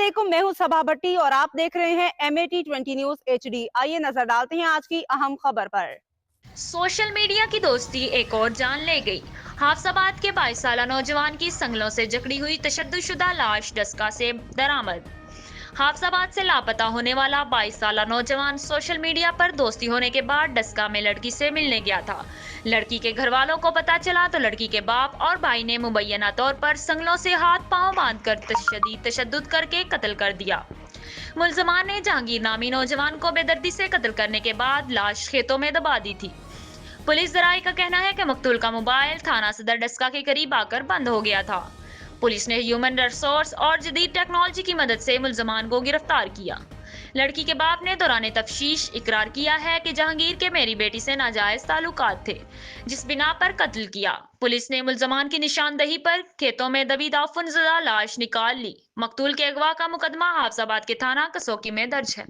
अस्सलामुअलैकुम, मैं हूं सबा भट्टी और आप देख रहे हैं MAT 20 न्यूज HD। आइए नजर डालते हैं आज की अहम खबर पर। सोशल मीडिया की दोस्ती एक और जान ले गई। हाफसाबाद के 22 साला नौजवान की संगलों से जकड़ी हुई तशद्दुदशुदा लाश डस्का से बरामद। हाफसाबाद से लापता होने वाला 22 साला नौजवान सोशल मीडिया पर दोस्ती होने के बाद डस्का में लड़की से मिलने गया था। लड़की के घर वालों को पता चला तो लड़की के बाप और भाई ने मुबैना तौर पर संगलों से हाथ पांव बांधकर शदीद तशद्दुद करके कत्ल कर दिया। मुल्जमान ने जहांगीर नामी नौजवान को बेदर्दी से कत्ल करने के बाद लाश खेतों में दबा दी थी। पुलिस जराये का कहना है कि मकतूल का मोबाइल थाना सदर डस्का के करीब आकर बंद हो गया था। पुलिस ने ह्यूमन रिसोर्स और जदीद टेक्नोलॉजी की मदद से मुल्जमान को गिरफ्तार किया। लड़की के बाप ने दौरान तफ्तीश इकरार किया है कि जहांगीर के मेरी बेटी से नाजायज ताल्लुकात थे, जिस बिना पर कत्ल किया। पुलिस ने मुल्जमान की निशानदही पर खेतों में दबी दाफनज़ुदा लाश निकाल ली। मकतूल के अगवा का मुकदमा हाफसाबाद के थाना कसोकी में दर्ज है।